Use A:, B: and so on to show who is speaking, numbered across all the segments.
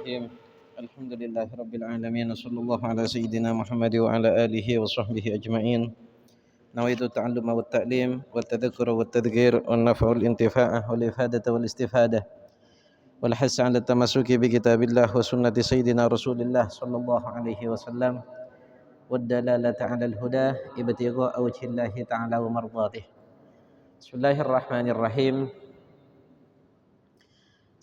A: Bismillahirrahmanirrahim. Alhamdulillahirabbil alamin. Wassallallahu ala sayyidina Muhammad wa ala alihi wa sahbihi ajmain. Nawaitu ta'alluma wat ta'lim wa tadhakkura wat tadhkir wan naf'ul intifa'ah wal ifadata wal istifadah wal hassa 'ala tamassuki bi kitabillah wa sunnati sayyidina Rasulillah sallallahu alaihi wasallam wad dalalata 'ala al huda ibtigha'a wajhillahi ta'ala wa mardhatih. Bismillahirrahmanirrahim.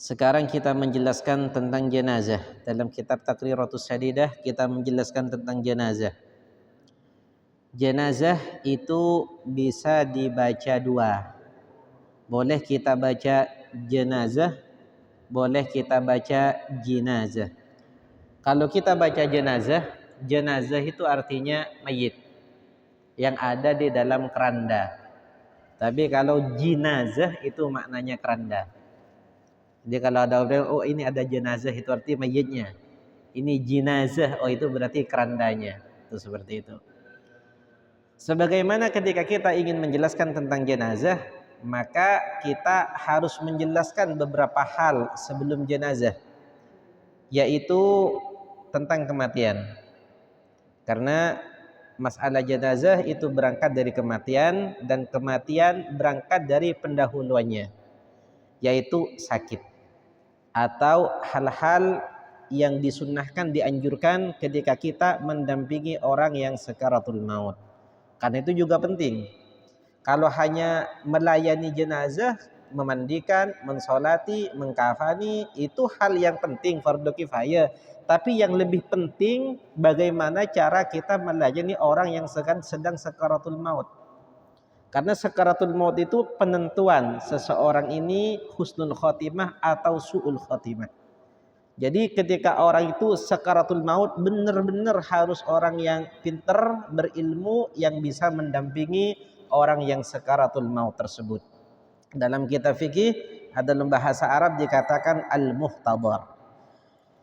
A: Sekarang kita menjelaskan tentang jenazah. Dalam kitab Taqriratus Sadidah kita menjelaskan tentang jenazah. Jenazah itu bisa dibaca dua. Boleh kita baca jenazah, boleh kita baca jinazah. Kalau kita baca jenazah, jenazah itu artinya mayit yang ada di dalam keranda. Tapi kalau jinazah itu maknanya keranda. Jadi kalau ada orang, oh ini ada jenazah, itu arti mayitnya. Ini jinazah, oh itu berarti kerandanya. Itu seperti itu. Sebagaimana ketika kita ingin menjelaskan tentang jenazah, maka kita harus menjelaskan beberapa hal sebelum jenazah, yaitu tentang kematian. Karena masalah jenazah itu berangkat dari kematian, dan kematian berangkat dari pendahuluannya, yaitu sakit atau hal-hal yang disunnahkan, dianjurkan ketika kita mendampingi orang yang sakaratul maut. Karena itu juga penting. Kalau hanya melayani jenazah, memandikan, mensolati, mengkafani, itu hal yang penting, fardu kifayah. Tapi yang lebih penting bagaimana cara kita melayani orang yang sedang sakaratul maut. Karena sakaratul maut itu penentuan seseorang ini husnul khotimah atau su'ul khotimah. Jadi ketika orang itu sakaratul maut, benar-benar harus orang yang pintar, berilmu, yang bisa mendampingi orang yang sakaratul maut tersebut. Dalam kitab fikih dalam bahasa Arab dikatakan al-muhtadar.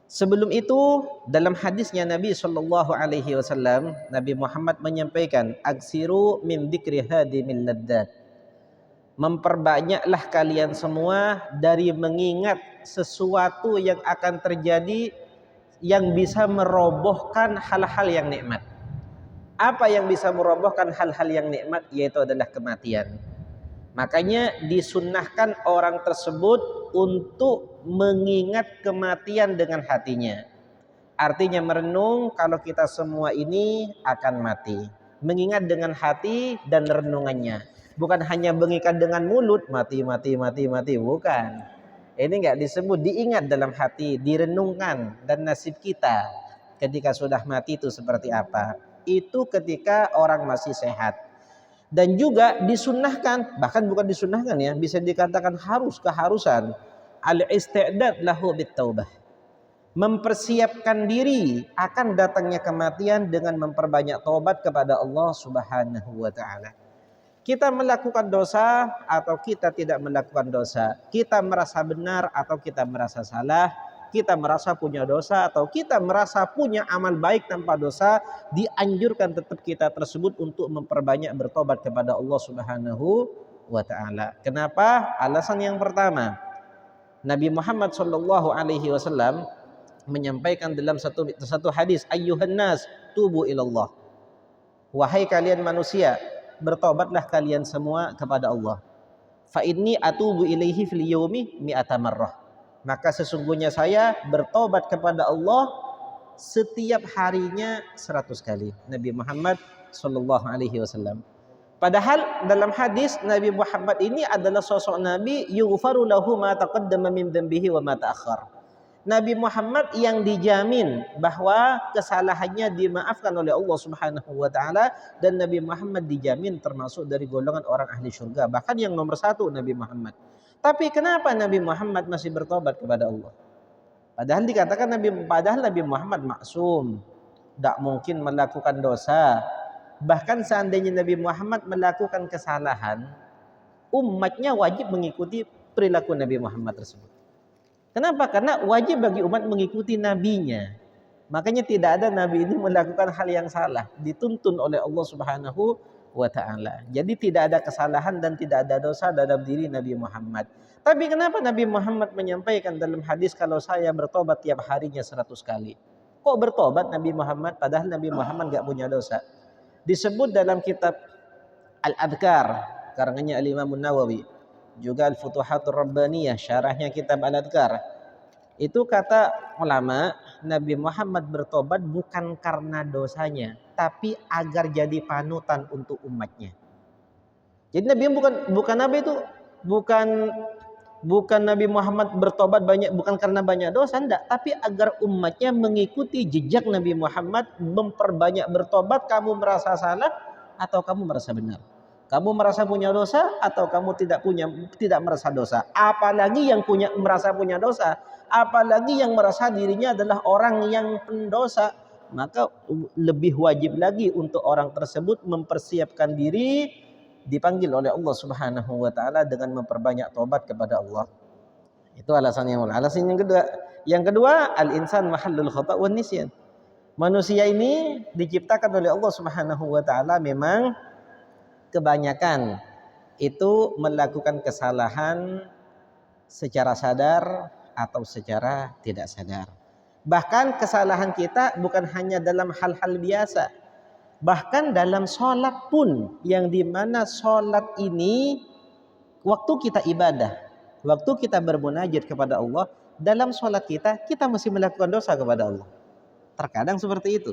A: Sebelum itu dalam hadisnya Nabi sallallahu alaihi wasallam, Nabi Muhammad menyampaikan, aksiru min dzikri hadimil ladzat. Memperbanyaklah kalian semua dari mengingat sesuatu yang akan terjadi yang bisa merobohkan hal-hal yang nikmat. Apa yang bisa merobohkan hal-hal yang nikmat? Yaitu adalah kematian. Makanya disunnahkan orang tersebut untuk mengingat kematian dengan hatinya. Artinya merenung kalau kita semua ini akan mati. Mengingat dengan hati dan renungannya. Bukan hanya mengikat dengan mulut, mati, bukan. Ini enggak disebut, diingat dalam hati, direnungkan. Dan nasib kita ketika sudah mati itu seperti apa. Itu ketika orang masih sehat. Dan juga disunnahkan, bahkan bukan disunnahkan ya, bisa dikatakan harus, keharusan, al-isti'dad lahu bit-taubah. Mempersiapkan diri akan datangnya kematian dengan memperbanyak taubat kepada Allah Subhanahu wa taala. Kita melakukan dosa atau kita tidak melakukan dosa, kita merasa benar atau kita merasa salah, kita merasa punya dosa atau kita merasa punya amal baik tanpa dosa, dianjurkan tetap kita tersebut untuk memperbanyak bertobat kepada Allah Subhanahu wa taala. Kenapa? Alasan yang pertama, Nabi Muhammad sallallahu alaihi wasallam menyampaikan dalam satu hadis, ayyuhan nas tubu ilallah. Wahai kalian manusia, bertobatlah kalian semua kepada Allah. Fa inni atubu ilaihi fil yaumi mi'ata marrah. Maka sesungguhnya saya bertobat kepada Allah setiap harinya 100 kali. Nabi Muhammad sallallahu alaihi wasallam. Padahal dalam hadis Nabi Muhammad ini adalah sosok Nabi yughfaru lahu ma taqaddama min dhanbihi wa ma ta'akhkhar. Nabi Muhammad yang dijamin bahwa kesalahannya dimaafkan oleh Allah Subhanahu wa taala, dan Nabi Muhammad dijamin termasuk dari golongan orang ahli surga, bahkan yang nomor 1 Nabi Muhammad. Tapi kenapa Nabi Muhammad masih bertobat kepada Allah? Padahal dikatakan Nabi Muhammad maksum, tidak mungkin melakukan dosa. Bahkan seandainya Nabi Muhammad melakukan kesalahan, umatnya wajib mengikuti perilaku Nabi Muhammad tersebut. Kenapa? Karena wajib bagi umat mengikuti nabinya. Makanya tidak ada nabi ini melakukan hal yang salah, dituntun oleh Allah Subhanahu wa ta'ala. Jadi tidak ada kesalahan dan tidak ada dosa dalam diri Nabi Muhammad. Tapi kenapa Nabi Muhammad menyampaikan dalam hadis kalau saya bertobat tiap harinya 100 kali? Kok bertobat Nabi Muhammad padahal Nabi Muhammad gak punya dosa? Disebut dalam kitab Al-Adhkar karangannya Al-Imam Nawawi, juga Al-Futuhatur Rabbaniyah syarahnya kitab Al-Adhkar. Itu kata ulama, Nabi Muhammad bertobat bukan karena dosanya, tapi agar jadi panutan untuk umatnya. Jadi Nabi bukan apa itu? Bukan Nabi Muhammad bertobat bukan karena banyak dosa, enggak, tapi agar umatnya mengikuti jejak Nabi Muhammad, memperbanyak bertobat. Kamu merasa salah atau kamu merasa benar? Kamu merasa punya dosa atau kamu tidak merasa dosa? Apalagi yang merasa punya dosa, apalagi yang merasa dirinya adalah orang yang pendosa, maka lebih wajib lagi untuk orang tersebut mempersiapkan diri dipanggil oleh Allah Subhanahu wa taala dengan memperbanyak tobat kepada Allah. Itu alasan yang kedua. Alasan yang kedua, al-insan mahallul khata' wan nisyan. Manusia ini diciptakan oleh Allah Subhanahu wa taala memang kebanyakan itu melakukan kesalahan secara sadar atau secara tidak sadar. Bahkan kesalahan kita bukan hanya dalam hal-hal biasa, bahkan dalam sholat pun, yang dimana sholat ini waktu kita ibadah, waktu kita bermunajat kepada Allah, dalam sholat kita masih melakukan dosa kepada Allah. Terkadang seperti itu.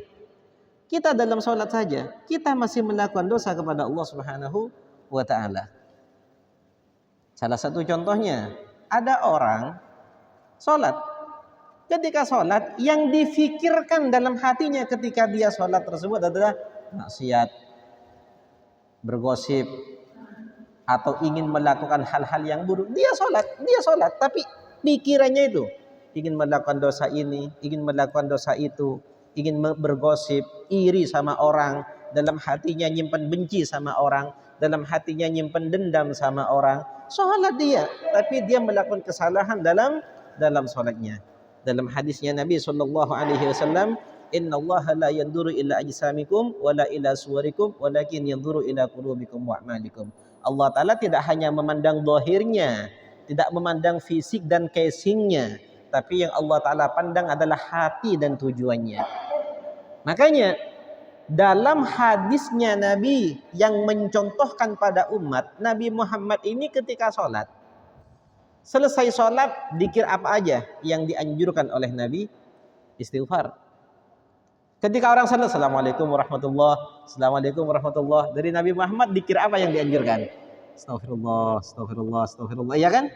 A: Kita dalam sholat saja, kita masih melakukan dosa kepada Allah Subhanahu wa ta'ala. Salah satu contohnya, ada orang sholat. Ketika sholat, yang difikirkan dalam hatinya ketika dia sholat tersebut adalah maksiat, bergosip, atau ingin melakukan hal-hal yang buruk. Dia sholat, tapi pikirannya itu ingin melakukan dosa ini, ingin melakukan dosa itu, ingin bergosip, iri sama orang, dalam hatinya nyimpan benci sama orang, dalam hatinya nyimpan dendam sama orang. Sholat dia, tapi dia melakukan kesalahan dalam sholatnya. Dalam hadisnya Nabi SAW, Inna Allah la yanduru ila ajsamikum wala ila suwarikum walakin yanduru ila qulubikum wa a'malikum. Allah Ta'ala tidak hanya memandang zahirnya, tidak memandang fisik dan casingnya, tapi yang Allah Ta'ala pandang adalah hati dan tujuannya. Makanya dalam hadisnya Nabi yang mencontohkan pada umat, Nabi Muhammad ini ketika sholat, selesai sholat, dzikir apa aja yang dianjurkan oleh Nabi? Istighfar. Ketika orang salat, Assalamualaikum warahmatullahi, Assalamualaikum warahmatullahi, dari Nabi Muhammad dzikir apa yang dianjurkan? Astagfirullah, astagfirullah, astagfirullah. Ya kan?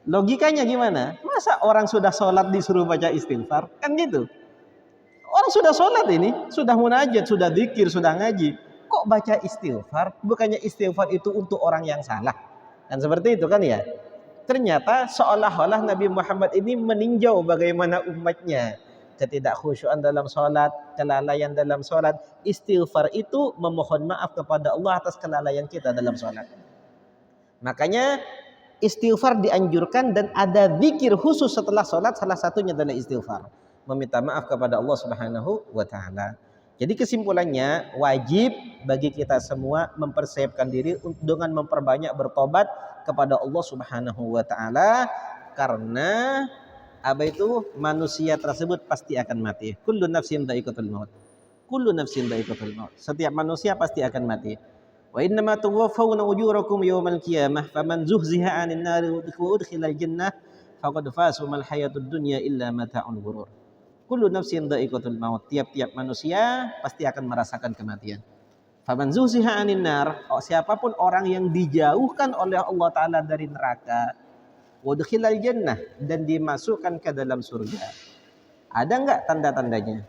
A: Logikanya gimana? Masa orang sudah sholat disuruh baca istighfar? Kan gitu. Orang sudah sholat ini, sudah munajat, sudah dzikir, sudah ngaji, kok baca istighfar? Bukannya istighfar itu untuk orang yang salah? Dan seperti itu kan ya? Ternyata seolah-olah Nabi Muhammad ini meninjau bagaimana umatnya ketidakkhusyuan dalam sholat, kelalaian dalam sholat. Istighfar itu memohon maaf kepada Allah atas kelalaian kita dalam sholat. Makanya istighfar dianjurkan dan ada zikir khusus setelah sholat, salah satunya adalah istighfar, meminta maaf kepada Allah Subhanahu wa ta'ala. Jadi kesimpulannya, wajib bagi kita semua mempersiapkan diri dengan memperbanyak bertobat kepada Allah Subhanahu wa ta'ala, karena apa itu? Manusia tersebut pasti akan mati. Kullu nafsin dha'iqatul maut. Kullu nafsin dha'iqatul maut. Setiap manusia pasti akan mati. Wa innama tuwaffawna ujurakum yawmal qiyamah faman zuhziha 'anil nari wa udkhilal jannah faqad faza mal hayatud dunya illa mata'ul ghurur. Kullu nafsin dha'iqatul maut. Tiap-tiap manusia pasti akan merasakan kematian. Faman zuhziha 'anil nar, siapapun orang yang dijauhkan oleh Allah taala dari neraka, wa udkhilal jannah, dan dimasukkan ke dalam surga. Ada enggak tanda-tandanya?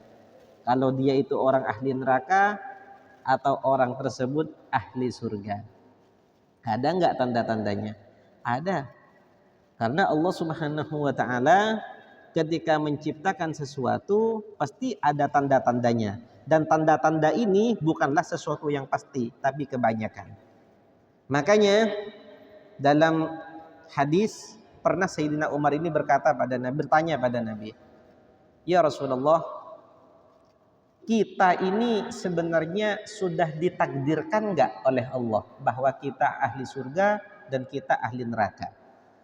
A: Kalau dia itu orang ahli neraka atau orang tersebut ahli surga? Ada enggak tanda-tandanya? Ada. Karena Allah Subhanahu wa ta'ala ketika menciptakan sesuatu pasti ada tanda-tandanya. Dan tanda-tanda ini bukanlah sesuatu yang pasti, tapi kebanyakan. Makanya dalam hadis pernah Sayyidina Umar ini bertanya pada Nabi, "Ya Rasulullah, kita ini sebenarnya sudah ditakdirkan nggak oleh Allah bahwa kita ahli surga dan kita ahli neraka?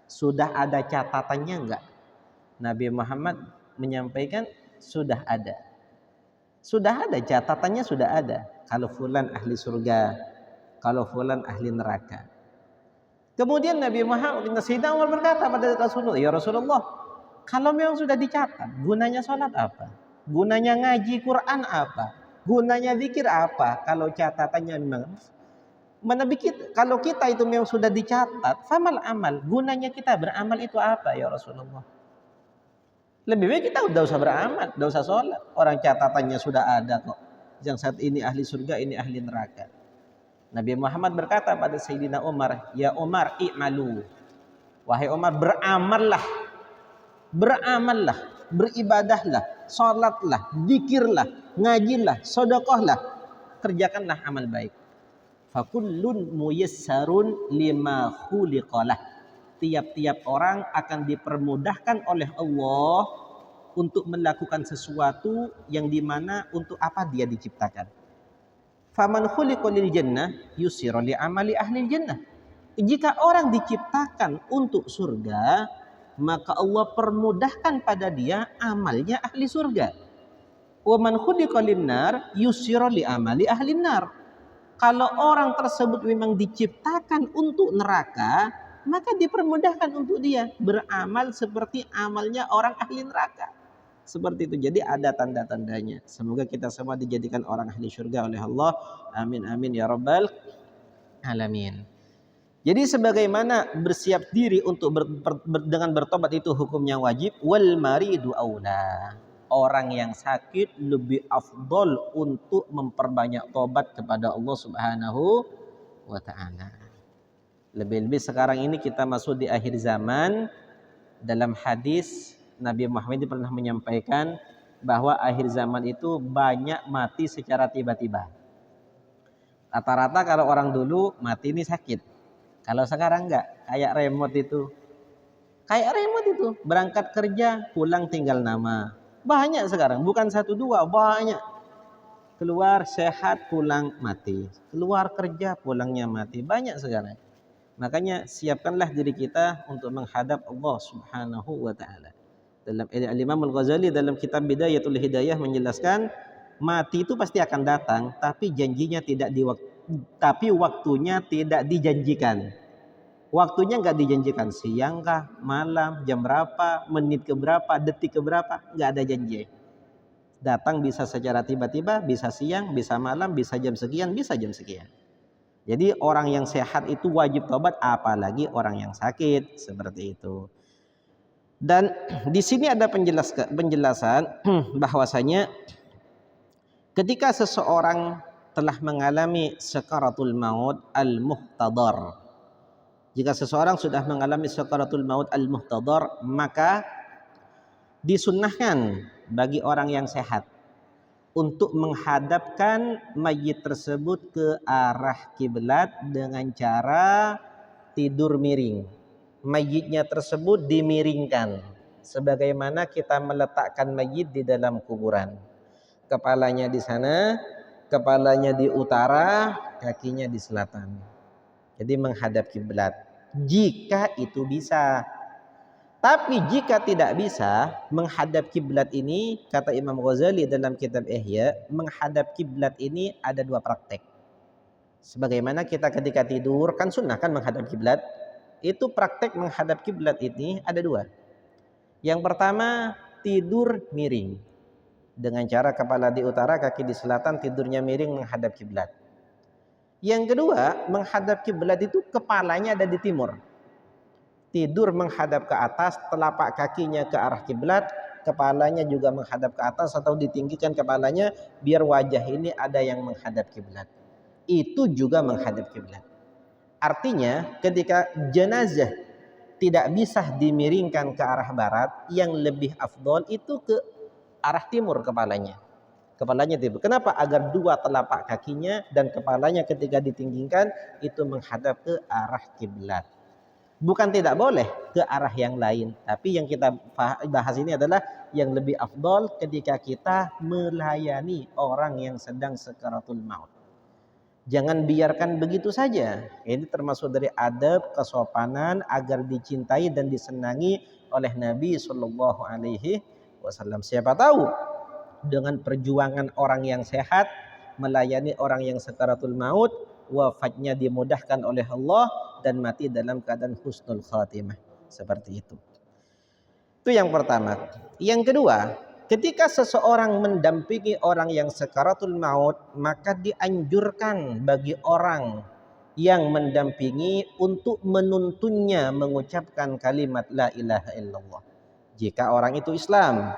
A: Sudah ada catatannya nggak? Nabi Muhammad menyampaikan sudah ada. Sudah ada catatannya, sudah ada. Kalau fulan ahli surga, kalau fulan ahli neraka. Kemudian Nabi Muhammad, Sayyidina Umar berkata pada Rasulullah, ya Rasulullah, kalau memang sudah dicatat, gunanya sholat apa? Gunanya ngaji Quran apa? Gunanya zikir apa? Kalau catatannya memang kalau kita itu memang sudah dicatat, famal amal, gunanya kita beramal itu apa ya Rasulullah? Lebih baik kita udah usah beramal, udah usah sholat. Orang catatannya sudah ada kok. Yang saat ini ahli surga, ini ahli neraka. Nabi Muhammad berkata pada Sayyidina Umar, ya Umar i'malu. Wahai Umar, beramallah. Beramallah, beribadahlah, sholatlah, zikirlah, ngajilah, sedekahlah. Kerjakanlah amal baik. Fakullun muyassarun lima khuliqalah. Tiap-tiap orang akan dipermudahkan oleh Allah untuk melakukan sesuatu yang dimana untuk apa dia diciptakan. Faman khuliqa lil jannah yusira li amali ahli jannah. Jika orang diciptakan untuk surga, maka Allah permudahkan pada dia amalnya ahli surga. Wa man khuliqa lin nar yusira li amali ahli nar. Kalau orang tersebut memang diciptakan untuk neraka, maka dipermudahkan untuk dia beramal seperti amalnya orang ahli neraka. Seperti itu. Jadi ada tanda-tandanya. Semoga kita semua dijadikan orang ahli surga oleh Allah. Amin amin ya rabbal alamin. Jadi sebagaimana bersiap diri untuk dengan bertobat itu hukumnya wajib, wal maridu aula. Orang yang sakit lebih afdol untuk memperbanyak tobat kepada Allah Subhanahu wa taala. Lebih-lebih sekarang ini kita masuk di akhir zaman. Dalam hadis Nabi Muhammad pernah menyampaikan bahwa akhir zaman itu banyak mati secara tiba-tiba. Rata-rata kalau orang dulu mati ini sakit. Kalau sekarang enggak, kayak remote itu. Kayak remote itu, berangkat kerja, pulang tinggal nama. Banyak sekarang, bukan satu dua, banyak. Keluar sehat, pulang mati. Keluar kerja, pulangnya mati. Banyak sekarang. Makanya siapkanlah diri kita untuk menghadap Allah Subhanahu wa taala. Dalam Imam Al-Ghazali dalam kitab Bidayatul Hidayah menjelaskan mati itu pasti akan datang, tapi waktunya tidak dijanjikan. Waktunya nggak dijanjikan, siang kah, malam, jam berapa, menit ke berapa, detik ke berapa, nggak ada janji. Datang bisa secara tiba-tiba, bisa siang, bisa malam, bisa jam sekian, bisa jam sekian. Jadi orang yang sehat itu wajib tobat, apalagi orang yang sakit, seperti itu. Dan di sini ada penjelasan bahwasanya ketika seseorang telah mengalami sakaratul maut al-muhtadar. Jika seseorang sudah mengalami sakaratul maut al-muhtadar, maka disunnahkan bagi orang yang sehat untuk menghadapkan mayit tersebut ke arah kiblat dengan cara tidur miring. Mayitnya tersebut dimiringkan sebagaimana kita meletakkan mayit di dalam kuburan. Kepalanya di sana, kepalanya di utara, kakinya di selatan. Jadi menghadap kiblat. Jika itu bisa. Tapi jika tidak bisa menghadap kiblat ini, kata Imam Ghazali dalam kitab Ihya, menghadap kiblat ini ada dua praktek. Sebagaimana kita ketika tidur kan sunnah kan menghadap kiblat. Itu praktek menghadap kiblat ini ada dua. Yang pertama tidur miring. Dengan cara kepala di utara, kaki di selatan, tidurnya miring menghadap kiblat. Yang kedua, menghadap kiblat itu kepalanya ada di timur. Tidur menghadap ke atas, telapak kakinya ke arah kiblat, kepalanya juga menghadap ke atas atau ditinggikan kepalanya biar wajah ini ada yang menghadap kiblat. Itu juga menghadap kiblat. Artinya, ketika jenazah tidak bisa dimiringkan ke arah barat, yang lebih afdol itu ke arah timur kepalanya. Kepalanya tidur. Kenapa? Agar dua telapak kakinya dan kepalanya ketika ditinggikan itu menghadap ke arah kiblat. Bukan tidak boleh ke arah yang lain, tapi yang kita bahas ini adalah yang lebih afdol ketika kita melayani orang yang sedang sakaratul maut. Jangan biarkan begitu saja. Ini termasuk dari adab kesopanan agar dicintai dan disenangi oleh Nabi Shallallahu Alaihi Wasallam. Siapa tahu dengan perjuangan orang yang sehat melayani orang yang sakaratul maut, wafatnya dimudahkan oleh Allah dan mati dalam keadaan husnul khatimah. Seperti itu. Itu yang pertama. Yang kedua, ketika seseorang mendampingi orang yang sakaratul maut, maka dianjurkan bagi orang yang mendampingi untuk menuntunnya mengucapkan kalimat la ilaha illallah. Jika orang itu Islam.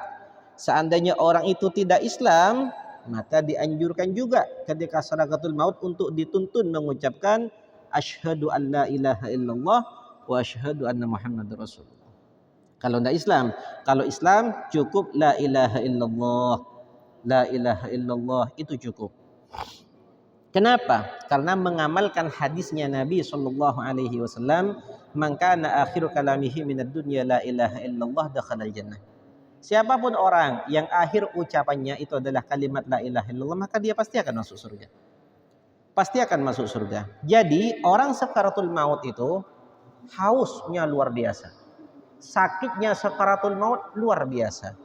A: Seandainya orang itu tidak Islam, maka dianjurkan juga ketika sakaratul maut untuk dituntun mengucapkan asyhadu an la ilaha illallah wa asyhadu anna muhammadar rasulullah. Kalau tidak Islam, kalau Islam cukup la ilaha illallah. La ilaha illallah itu cukup. Kenapa? Karena mengamalkan hadisnya Nabi sallallahu alaihi wasallam, "Man kana akhiru kalamihi minad dunya la ilaha illallah dakhalal jannah." Siapapun orang yang akhir ucapannya itu adalah kalimat la ilaha illallah, maka dia pasti akan masuk surga. Pasti akan masuk surga. Jadi orang sakaratul maut itu hausnya luar biasa. Sakitnya sakaratul maut luar biasa.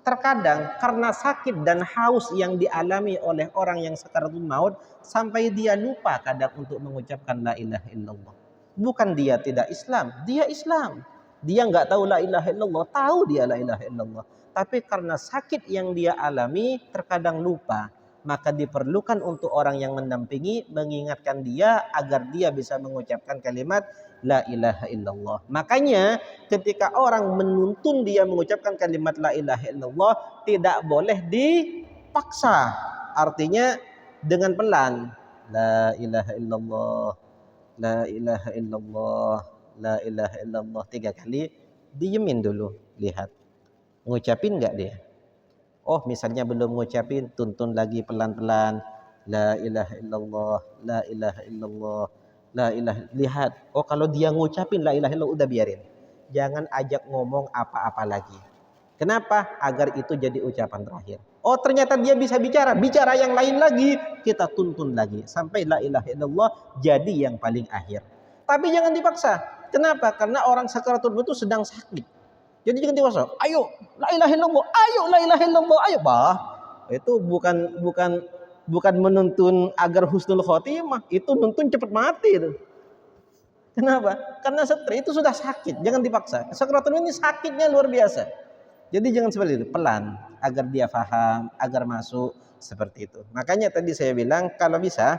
A: Terkadang karena sakit dan haus yang dialami oleh orang yang sakaratul maut, sampai dia lupa kadang untuk mengucapkan la ilaha illallah. Bukan dia tidak Islam, dia Islam. Dia nggak tahu la ilaha illallah, tahu dia la ilaha illallah. Tapi karena sakit yang dia alami, terkadang lupa. Maka diperlukan untuk orang yang mendampingi mengingatkan dia agar dia bisa mengucapkan kalimat la ilaha illallah. Makanya ketika orang menuntun dia mengucapkan kalimat la ilaha illallah, tidak boleh dipaksa. Artinya dengan pelan. La ilaha illallah, la ilaha illallah, la ilaha illallah 3 kali. Diemin dulu, lihat. Ngucapin enggak dia? Oh, misalnya belum ngucapin, tuntun lagi pelan-pelan. La ilaha illallah, la ilaha illallah, la ilaha. Lihat, oh kalau dia ngucapin la ilaha illallah udah biarin. Jangan ajak ngomong apa-apa lagi. Kenapa? Agar itu jadi ucapan terakhir. Oh ternyata dia bisa bicara, bicara yang lain lagi, kita tuntun lagi sampai la ilaha illallah jadi yang paling akhir. Tapi jangan dipaksa. Kenapa? Karena orang sakaratul maut itu sedang sakit. Jadi jangan dipaksa. Ayo, la ilaha illallah, ayo la ilaha illallah, ayo bah. Itu bukan menuntun agar husnul khotimah, itu nuntun cepat mati itu. Kenapa? Karena stres itu sudah sakit, jangan dipaksa. Sakaratul maut ini sakitnya luar biasa. Jadi jangan seperti itu, pelan agar dia paham, agar masuk seperti itu. Makanya tadi saya bilang kalau bisa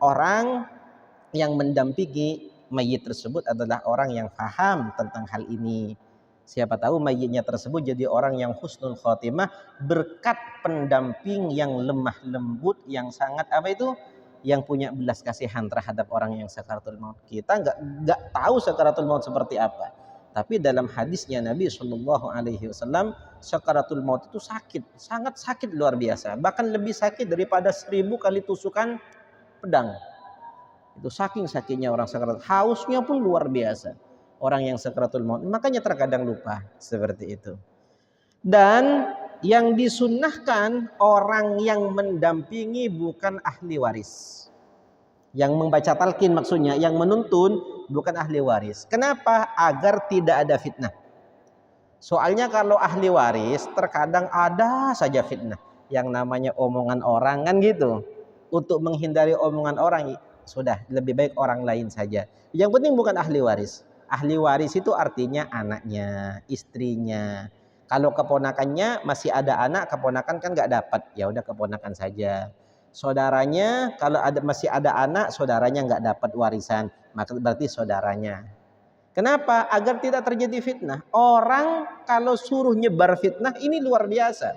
A: orang yang mendampingi mayit tersebut adalah orang yang paham tentang hal ini. Siapa tahu mayitnya tersebut jadi orang yang husnul khotimah berkat pendamping yang lemah lembut, yang sangat apa itu? Yang punya belas kasihan terhadap orang yang sakaratul maut. Kita nggak tahu sakaratul maut seperti apa. Tapi dalam hadisnya Nabi Shallallahu Alaihi Wasallam, sakaratul maut itu sakit, sangat sakit luar biasa. Bahkan lebih sakit daripada 1000 kali tusukan pedang. Itu saking sakitnya orang sakaratul. Hausnya pun luar biasa. Orang yang sakaratul maut, makanya terkadang lupa seperti itu. Dan yang disunnahkan orang yang mendampingi bukan ahli waris. Yang membaca talqin maksudnya, yang menuntun bukan ahli waris. Kenapa? Agar tidak ada fitnah. Soalnya kalau ahli waris terkadang ada saja fitnah. Yang namanya omongan orang kan gitu. Untuk menghindari omongan orang, sudah lebih baik orang lain saja. Yang penting bukan ahli waris. Ahli waris itu artinya anaknya, istrinya. Kalau keponakannya masih ada anak, keponakan kan nggak dapat. Ya udah keponakan saja. Saudaranya kalau masih ada anak, saudaranya nggak dapat warisan, maka berarti saudaranya. Kenapa? Agar tidak terjadi fitnah. Orang kalau suruh nyebar fitnah ini luar biasa.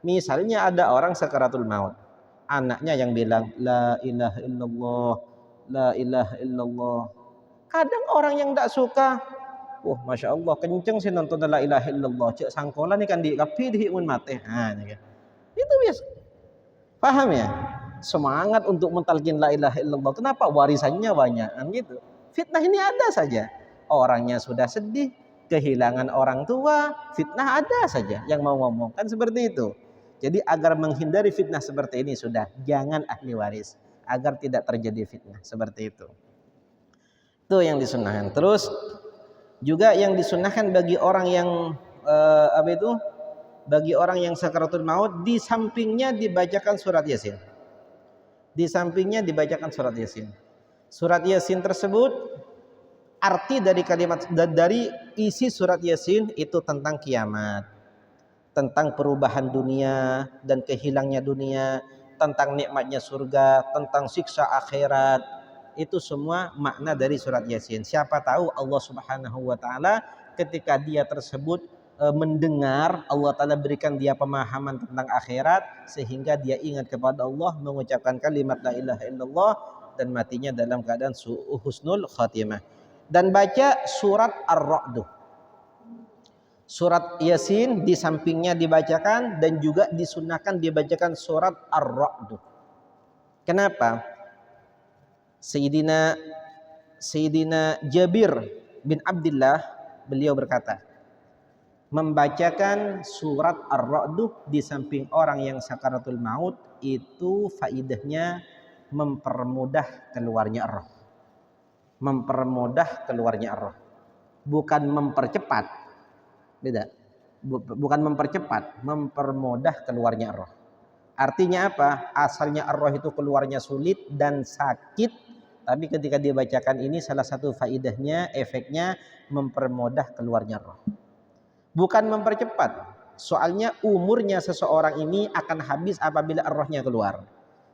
A: Misalnya ada orang sakaratul maut, anaknya yang bilang la ilaha illallah, la ilaha illallah. Kadang orang yang tidak suka, masya Allah kenceng sih nonton la ilaha illallah, cek sangkola nih kan di kapi dihimun mate. Itu biasa. Paham ya? Semangat untuk mentalkin la ilaha illallah. Kenapa? Warisannya banyak kan gitu. Fitnah ini ada saja. Orangnya sudah sedih, kehilangan orang tua, fitnah ada saja yang mau ngomong. Kan seperti itu. Jadi agar menghindari fitnah seperti ini sudah jangan ahli waris agar tidak terjadi fitnah seperti itu. Itu yang disunahkan. Terus juga yang disunahkan bagi orang yang bagi orang yang sakaratul maut, di sampingnya dibacakan surat Yasin. Di sampingnya dibacakan surat Yasin. Surat Yasin tersebut, arti dari kalimat, dari isi surat Yasin itu tentang kiamat, tentang perubahan dunia dan kehilangnya dunia, tentang nikmatnya surga, tentang siksa akhirat. Itu semua makna dari surat Yasin. Siapa tahu Allah Subhanahu wa taala ketika dia tersebut mendengar, Allah taala berikan dia pemahaman tentang akhirat sehingga dia ingat kepada Allah, mengucapkan kalimat la ilaha illallah dan matinya dalam keadaan husnul khatimah. Dan baca surat Ar-Ra'd. Surat Yasin di sampingnya dibacakan dan juga disunahkan dibacakan surat Ar-Ra'd. Kenapa? Sayyidina Jabir bin Abdullah beliau berkata, membacakan surat Ar-Ra'd di samping orang yang sakaratul maut itu faidahnya mempermudah keluarnya roh. Mempermudah keluarnya roh. Bukan mempercepat. Beda. Bukan mempercepat, mempermudah keluarnya roh. Artinya apa? Asalnya roh itu keluarnya sulit dan sakit, tapi ketika dibacakan ini salah satu faidahnya, efeknya mempermudah keluarnya roh. Bukan mempercepat. Soalnya umurnya seseorang ini akan habis apabila rohnya keluar.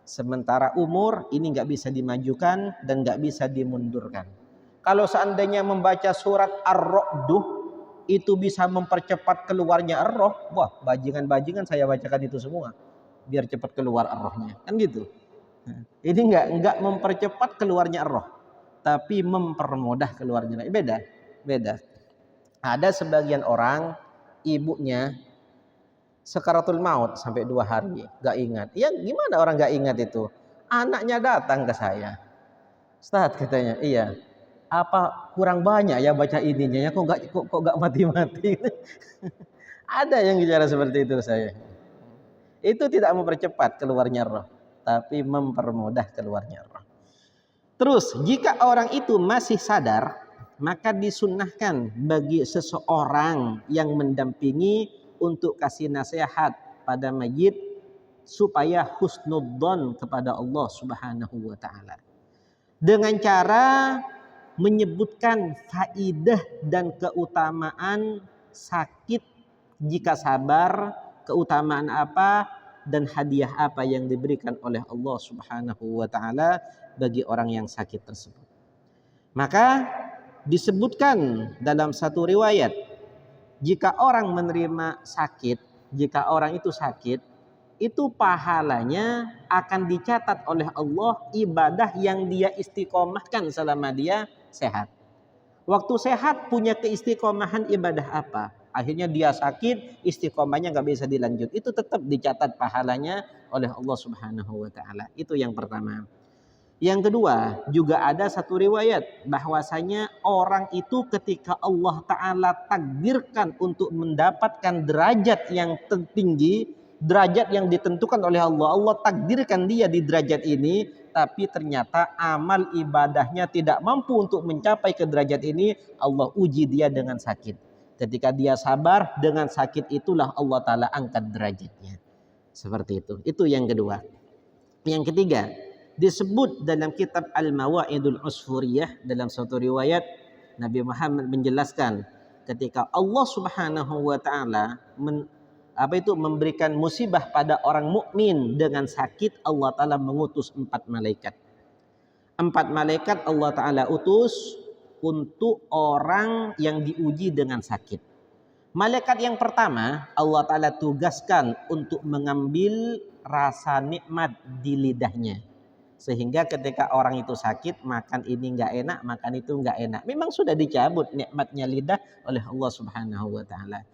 A: Sementara umur ini nggak bisa dimajukan dan nggak bisa dimundurkan. Kalau seandainya membaca surat Ar-Ra'd itu bisa mempercepat keluarnya roh, wah bajingan-bajingan saya bacakan itu semua biar cepat keluar rohnya, kan gitu. Ini enggak mempercepat keluarnya roh, tapi mempermudah keluarnya. Beda. Ada sebagian orang ibunya sakaratul maut sampai 2 hari enggak ingat. Ya gimana orang enggak ingat itu? Anaknya datang ke saya. Ustaz katanya, iya. Apa kurang banyak ya baca ininya ya, kok enggak mati-mati. Ada yang bicara seperti itu saya. Itu tidak mempercepat keluarnya roh, tapi mempermudah keluarnya roh. Terus jika orang itu masih sadar, maka disunnahkan bagi seseorang yang mendampingi untuk kasih nasihat pada mayit supaya husnudzon kepada Allah Subhanahu wa taala. Dengan cara menyebutkan faidah dan keutamaan sakit jika sabar, keutamaan apa dan hadiah apa yang diberikan oleh Allah Subhanahu wa taala bagi orang yang sakit tersebut. Maka disebutkan dalam satu riwayat, jika orang menerima sakit, jika orang itu sakit, itu pahalanya akan dicatat oleh Allah ibadah yang dia istiqomahkan selama dia sehat. Waktu sehat punya keistiqomahan ibadah apa? Akhirnya dia sakit, istiqomahnya nggak bisa dilanjut. Itu tetap dicatat pahalanya oleh Allah Subhanahu wa taala. Itu yang pertama. Yang kedua, juga ada satu riwayat bahwasanya orang itu ketika Allah taala takdirkan untuk mendapatkan derajat yang tertinggi, derajat yang ditentukan oleh Allah, Allah takdirkan dia di derajat ini, tapi ternyata amal ibadahnya tidak mampu untuk mencapai ke derajat ini, Allah uji dia dengan sakit. Ketika dia sabar, dengan sakit itulah Allah taala angkat derajatnya. Seperti itu. Itu yang kedua. Yang ketiga, disebut dalam kitab Al-Mawa'idul Usfuriyah dalam suatu riwayat Nabi Muhammad menjelaskan ketika Allah Subhanahu wa taala memberikan musibah pada orang mukmin dengan sakit, Allah taala mengutus 4 malaikat. 4 malaikat Allah taala utus untuk orang yang diuji dengan sakit. Malaikat yang pertama Allah taala tugaskan untuk mengambil rasa nikmat di lidahnya. Sehingga ketika orang itu sakit, makan ini enggak enak, makan itu enggak enak. Memang sudah dicabut nikmatnya lidah oleh Allah Subhanahu wa taala.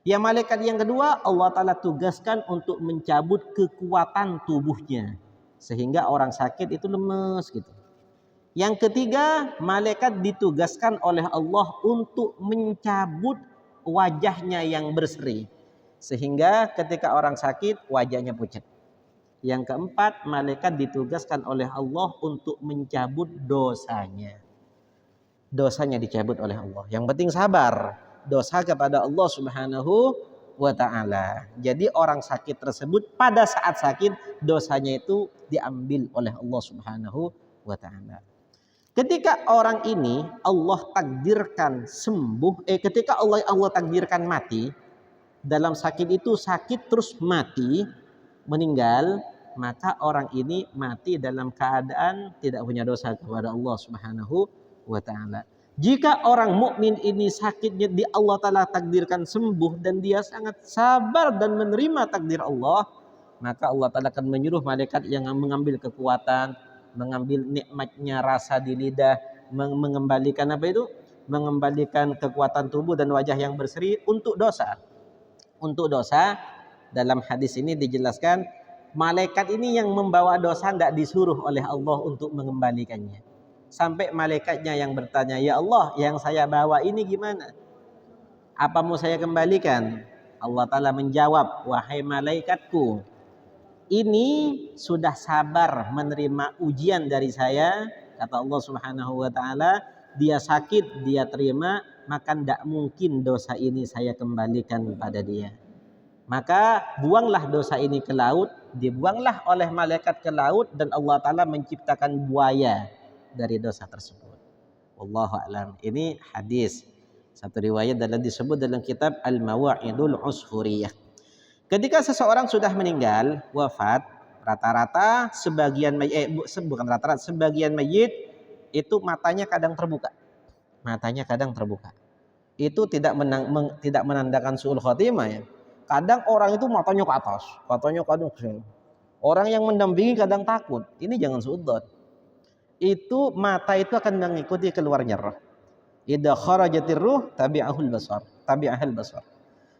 A: Yang malaikat yang kedua Allah taala tugaskan untuk mencabut kekuatan tubuhnya. Sehingga orang sakit itu lemes gitu. Yang ketiga, malaikat ditugaskan oleh Allah untuk mencabut wajahnya yang berseri. Sehingga ketika orang sakit, wajahnya pucat. Yang keempat, malaikat ditugaskan oleh Allah untuk mencabut dosanya. Dosanya dicabut oleh Allah. Yang penting sabar. Dosa kepada Allah Subhanahu wa ta'ala. Jadi orang sakit tersebut pada saat sakit, dosanya itu diambil oleh Allah Subhanahu wa ta'ala. Ketika orang ini Allah takdirkan sembuh, ketika Allah takdirkan mati, dalam sakit itu sakit terus mati, meninggal, maka orang ini mati dalam keadaan tidak punya dosa kepada Allah Subhanahu wa ta'ala. Jika orang mukmin ini sakitnya di Allah Ta'ala takdirkan sembuh dan dia sangat sabar dan menerima takdir Allah, maka Allah Ta'ala akan menyuruh malaikat yang mengambil kekuatan, mengambil nikmatnya rasa di lidah, mengembalikan apa itu? Mengembalikan kekuatan tubuh dan wajah yang berseri untuk dosa. Untuk dosa, dalam hadis ini dijelaskan, malaikat ini yang membawa dosa tidak disuruh oleh Allah untuk mengembalikannya. Sampai malaikatnya yang bertanya, ya Allah, yang saya bawa ini gimana? Apa mau saya kembalikan? Allah Ta'ala menjawab, wahai malaikatku, ini sudah sabar menerima ujian dari saya, kata Allah Subhanahu wa ta'ala. Dia sakit, dia terima, maka tidak mungkin dosa ini saya kembalikan pada dia. Maka buanglah dosa ini ke laut, dibuanglah oleh malaikat ke laut, dan Allah Ta'ala menciptakan buaya dari dosa tersebut. Wallahu a'lam. Ini hadis, satu riwayat disebut dalam kitab Al-Mawa'idul Usfuriyah. Ketika seseorang sudah meninggal, wafat, rata-rata sebagian sebagian mayit itu matanya kadang terbuka. Matanya kadang terbuka. Itu tidak menandakan su'ul khotimah ya. Kadang orang itu matanya ke atas, katanya kadang ke sini. Orang yang mendampingi kadang takut. Ini jangan suudzon. Itu mata itu akan mengikuti keluarnya roh. Idza kharajatir ruh tabi'ahul basar, tabi'ahul basar.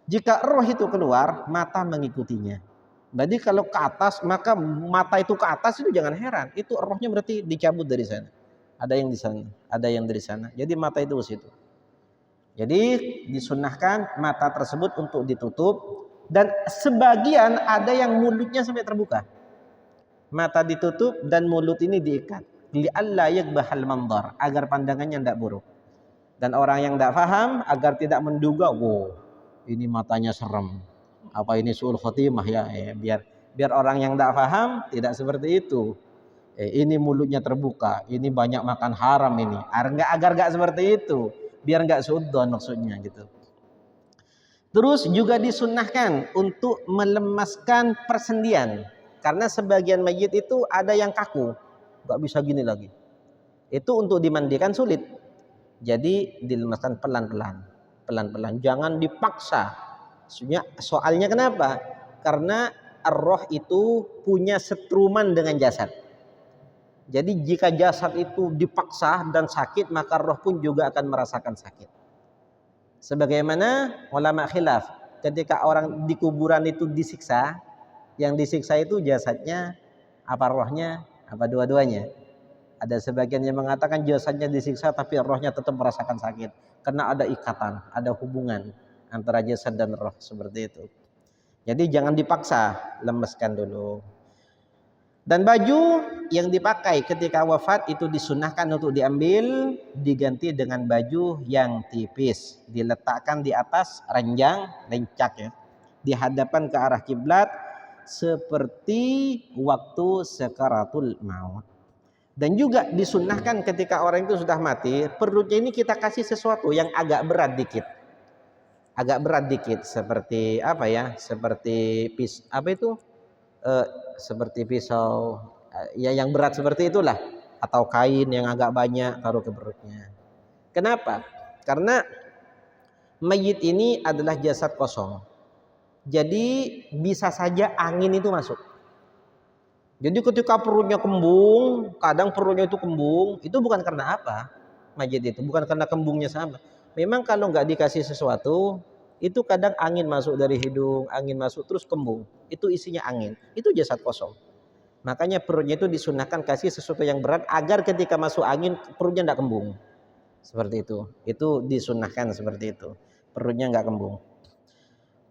A: Jika roh itu keluar, mata mengikutinya. Jadi kalau ke atas, maka mata itu ke atas, itu jangan heran. Itu rohnya berarti dicabut dari sana. Ada yang di sana, ada yang dari sana. Jadi mata itu ke situ. Jadi disunnahkan mata tersebut untuk ditutup, dan sebagian ada yang mulutnya sampai terbuka. Mata ditutup dan mulut ini diikat. Li'alla yakbahal mandhar, agar pandangannya tidak buruk. Dan orang yang tidak paham agar tidak menduga, wow, ini matanya serem. Apa ini su'ul khotimah ya? Biar orang yang tidak paham tidak seperti itu. Ini mulutnya terbuka, ini banyak makan haram ini. Agar nggak seperti itu. Biar nggak suudzon maksudnya gitu. Terus juga disunnahkan untuk melemaskan persendian. Karena sebagian mayit itu ada yang kaku, nggak bisa gini lagi. Itu untuk dimandikan sulit. Jadi dilemaskan pelan-pelan. Jangan dipaksa. Soalnya kenapa? Karena roh itu punya setruman dengan jasad. Jadi jika jasad itu dipaksa dan sakit, maka roh pun juga akan merasakan sakit. Sebagaimana ulama khilaf, ketika orang di kuburan itu disiksa, yang disiksa itu jasadnya, apa rohnya, apa dua-duanya. Ada sebagian yang mengatakan jasadnya disiksa tapi rohnya tetap merasakan sakit. Karena ada ikatan, ada hubungan antara jasad dan roh, seperti itu. Jadi jangan dipaksa, lemeskan dulu. Dan baju yang dipakai ketika wafat itu disunahkan untuk diambil, diganti dengan baju yang tipis, diletakkan di atas ranjang, lencak ya, dihadapkan ke arah kiblat seperti waktu sakaratul maut. Dan juga disunahkan ketika orang itu sudah mati, perutnya ini kita kasih sesuatu yang agak berat dikit. Agak berat dikit, seperti apa ya? Seperti seperti pisau, ya yang berat seperti itulah, atau kain yang agak banyak taruh ke perutnya. Kenapa? Karena mayit ini adalah jasad kosong. Jadi bisa saja angin itu masuk. Jadi ketika perutnya kembung, kadang perutnya itu kembung, itu bukan karena apa? Mayit itu bukan karena kembungnya sama. Memang kalau nggak dikasih sesuatu, itu kadang angin masuk dari hidung, angin masuk terus kembung. Itu isinya angin. Itu jasad kosong. Makanya perutnya itu disunahkan kasih sesuatu yang berat agar ketika masuk angin perutnya tidak kembung. Seperti itu. Itu disunahkan seperti itu. Perutnya nggak kembung.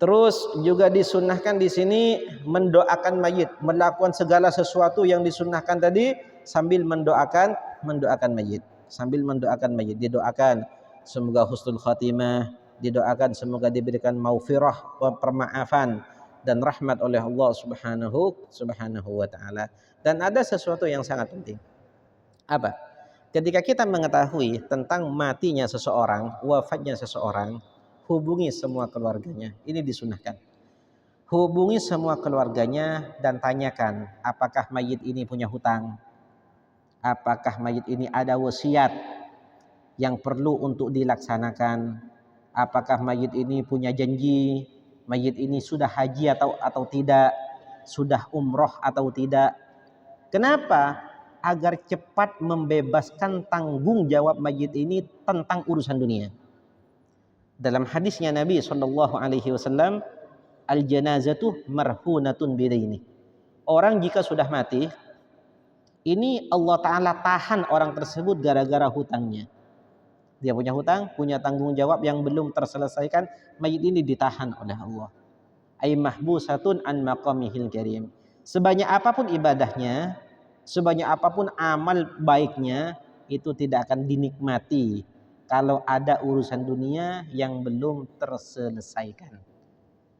A: Terus juga disunahkan di sini mendoakan mayit, melakukan segala sesuatu yang disunahkan tadi sambil mendoakan mayit, sambil mendoakan mayit, didoakan semoga husnul khatimah, didoakan semoga diberikan maufirah, permaafan dan rahmat oleh Allah Subhanahu wa taala. Dan ada sesuatu yang sangat penting. Apa? Ketika kita mengetahui tentang matinya seseorang, wafatnya seseorang, hubungi semua keluarganya. Ini disunahkan. Hubungi semua keluarganya dan tanyakan apakah mayit ini punya hutang, apakah mayit ini ada wasiat yang perlu untuk dilaksanakan, apakah mayit ini punya janji, mayit ini sudah haji atau tidak, sudah umroh atau tidak. Kenapa? Agar cepat membebaskan tanggung jawab mayit ini tentang urusan dunia. Dalam hadisnya Nabi SAW, al-janazatu marhunatun bidaini. Orang jika sudah mati, ini Allah Ta'ala tahan orang tersebut gara-gara hutangnya. Dia punya hutang, punya tanggung jawab yang belum terselesaikan, mayit ini ditahan oleh Allah. Ay mahbusatun an maqamihil karim. Sebanyak apapun ibadahnya, sebanyak apapun amal baiknya, itu tidak akan dinikmati kalau ada urusan dunia yang belum terselesaikan.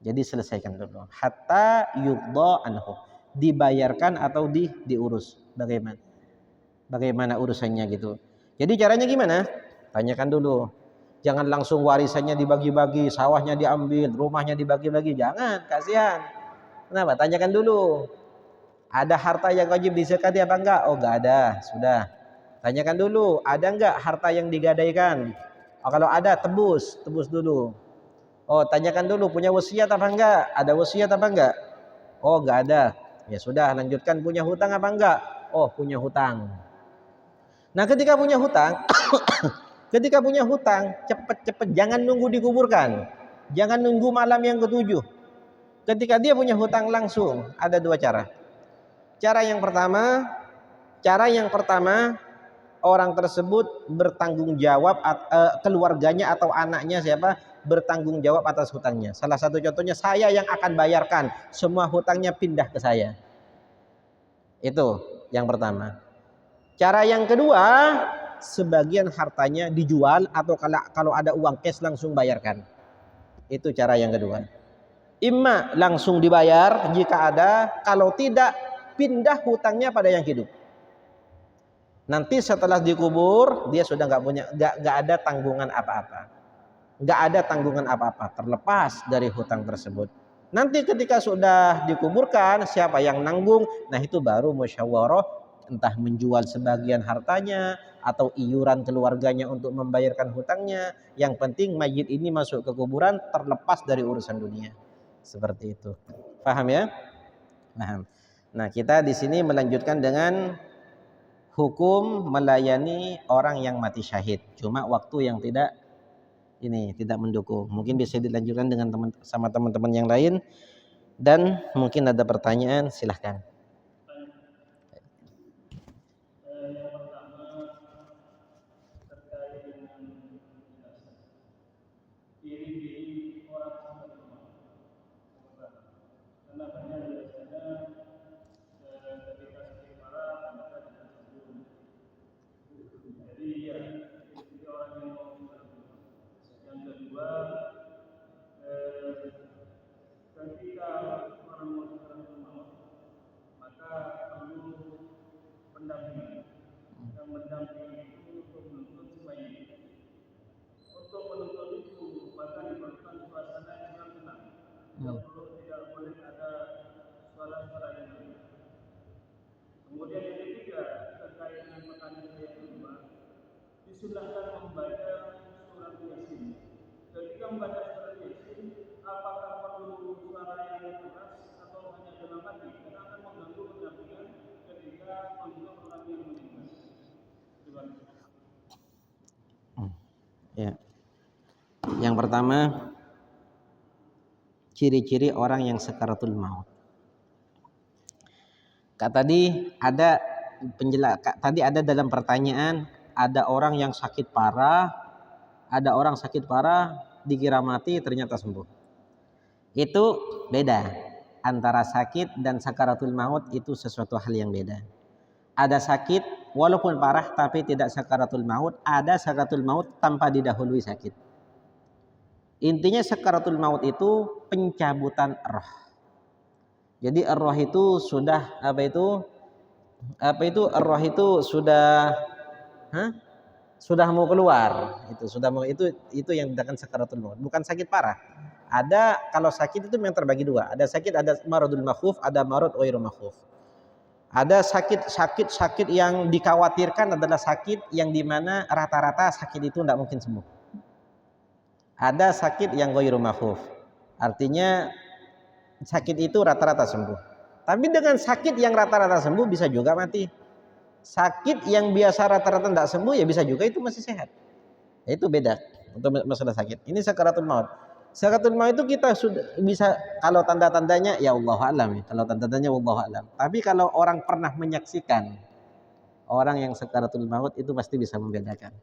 A: Jadi selesaikan dulu. Hatta yughdha anhu. Dibayarkan atau diurus. Bagaimana? Bagaimana urusannya gitu. Jadi caranya gimana? Tanyakan dulu. Jangan langsung warisannya dibagi-bagi, sawahnya diambil, rumahnya dibagi-bagi. Jangan, kasihan. Kenapa? Tanyakan dulu. Ada harta yang wajib dizakati apa enggak? Oh, enggak ada. Sudah. Tanyakan dulu, ada enggak harta yang digadaikan? Oh, kalau ada, tebus dulu. Oh, tanyakan dulu punya wasiat apa enggak? Ada wasiat apa enggak? Oh, enggak ada. Ya sudah, lanjutkan punya hutang apa enggak? Oh, punya hutang. Nah, ketika punya hutang, cepet-cepet jangan nunggu dikuburkan. Jangan nunggu malam yang ketujuh. Ketika dia punya hutang langsung, ada dua cara. Cara yang pertama, orang tersebut bertanggung jawab, keluarganya atau anaknya siapa bertanggung jawab atas hutangnya. Salah satu contohnya, saya yang akan bayarkan, semua hutangnya pindah ke saya. Itu yang pertama. Cara yang kedua, sebagian hartanya dijual atau kalau ada uang cash langsung bayarkan. Itu cara yang kedua. Imma langsung dibayar jika ada, kalau tidak pindah hutangnya pada yang hidup. Nanti setelah dikubur dia sudah nggak ada tanggungan apa-apa. Nggak ada tanggungan apa-apa, terlepas dari hutang tersebut. Nanti ketika sudah dikuburkan, siapa yang nanggung? Nah, itu baru musyawarah, entah menjual sebagian hartanya atau iuran keluarganya untuk membayarkan hutangnya. Yang penting mayit ini masuk ke kuburan terlepas dari urusan dunia. Seperti itu. Paham ya? Paham. Nah, kita di sini melanjutkan dengan hukum melayani orang yang mati syahid. Cuma waktu yang tidak mendukung. Mungkin bisa dilanjutkan dengan teman-teman yang lain, dan mungkin ada pertanyaan, silahkan.
B: Kemudian yang ketiga, terkait dengan pertanyaan yang kedua, disunahkan membaca surat Yasin. Ketika membaca surat Yasin, apakah perlu suara yang keras atau hanya dalam hati? Karena akan mengganggu pendampingan ketika untuk orang yang meninggal. Terima kasih.
A: Ya. Yang pertama, ciri-ciri orang yang sakaratul maut. Tadi ada dalam pertanyaan, ada orang yang sakit parah, dikira mati ternyata sembuh. Itu beda. Antara sakit dan sakaratul maut itu sesuatu hal yang beda. Ada sakit walaupun parah tapi tidak sakaratul maut, ada sakaratul maut tanpa didahului sakit. Intinya sakaratul maut itu pencabutan roh. Jadi roh itu sudah roh itu sudah mau keluar. Itu yang dikatakan sakaratul maut, bukan sakit parah. Ada, kalau sakit itu memang terbagi dua. Ada sakit, ada maradul makhuf, ada marad ghairu makhuf. Ada sakit yang dikhawatirkan adalah sakit yang dimana rata-rata sakit itu tidak mungkin sembuh. Ada sakit yang ghairu makhuf, artinya sakit itu rata-rata sembuh. Tapi dengan sakit yang rata-rata sembuh bisa juga mati. Sakit yang biasa rata-rata tidak sembuh ya bisa juga itu masih sehat. Itu beda untuk masalah sakit. Ini sakaratul maut. Sakaratul maut itu kita sudah bisa, kalau tanda-tandanya ya Allahu a'lam. Kalau tanda-tandanya Allahu a'lam. Tapi kalau orang pernah menyaksikan orang yang sakaratul maut itu pasti bisa membedakan.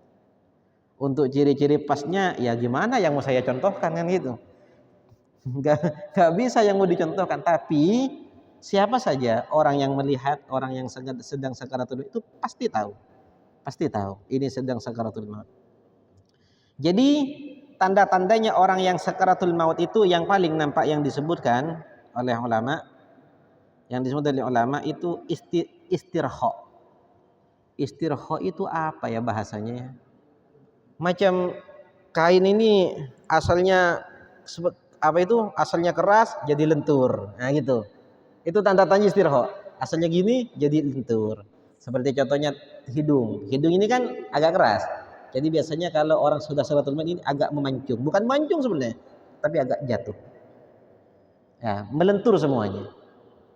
A: Untuk ciri-ciri pasnya ya gimana yang mau saya contohkan kan gitu. Gak bisa yang mau dicontohkan, tapi siapa saja orang yang melihat orang yang sedang sakaratul maut itu pasti tahu ini sedang sakaratul maut. Jadi tanda-tandanya orang yang sakaratul maut itu yang paling nampak yang disebutkan oleh ulama, itu istirha. Istirha itu apa ya bahasanya? Macam kain ini asalnya asalnya keras jadi lentur. Nah gitu. Itu tanda-tanda istirha. Asalnya gini jadi lentur. Seperti contohnya hidung. Hidung ini kan agak keras. Jadi biasanya kalau orang sudah sakaratul maut ini agak memancung. Bukan mancung sebenarnya, tapi agak jatuh. Ya, melentur semuanya.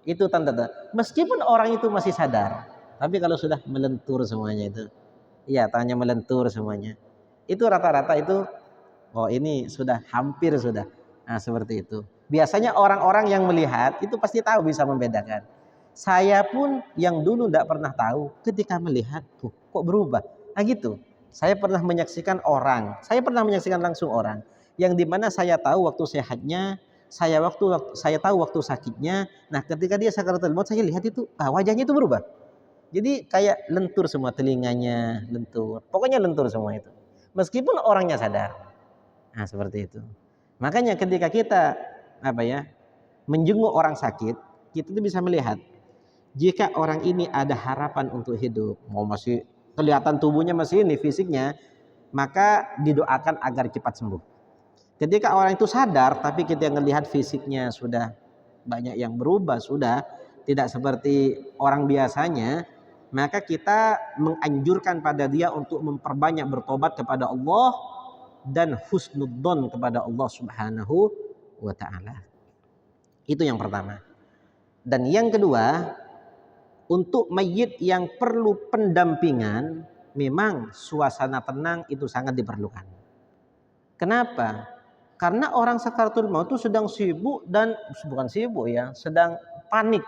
A: Itu tanda-tanda. Meskipun orang itu masih sadar, tapi kalau sudah melentur semuanya itu. Iya, tanya melentur semuanya. Itu rata-rata itu ini sudah hampir sudah. Nah, seperti itu. Biasanya orang-orang yang melihat itu pasti tahu, bisa membedakan. Saya pun yang dulu tidak pernah tahu, ketika melihat tuh kok berubah. Nah gitu. Saya pernah menyaksikan langsung orang yang dimana saya tahu waktu sehatnya, saya tahu waktu sakitnya. Nah, ketika dia sakaratul maut saya lihat itu wajahnya itu berubah. Jadi kayak lentur semua, telinganya lentur. Pokoknya lentur semua itu. Meskipun orangnya sadar. Nah, seperti itu. Makanya ketika kita menjenguk orang sakit, kita tuh bisa melihat jika orang ini ada harapan untuk hidup, mau masih kelihatan tubuhnya masih ini fisiknya, maka didoakan agar cepat sembuh. Ketika orang itu sadar tapi kita melihat fisiknya sudah banyak yang berubah, sudah tidak seperti orang biasanya, maka kita menganjurkan pada dia untuk memperbanyak bertobat kepada Allah dan husnudzon kepada Allah Subhanahu wa taala. Itu yang pertama. Dan yang kedua, untuk mayit yang perlu pendampingan, memang suasana tenang itu sangat diperlukan. Kenapa? Karena orang sakaratul maut itu sedang sibuk dan bukan sibuk ya, sedang panik.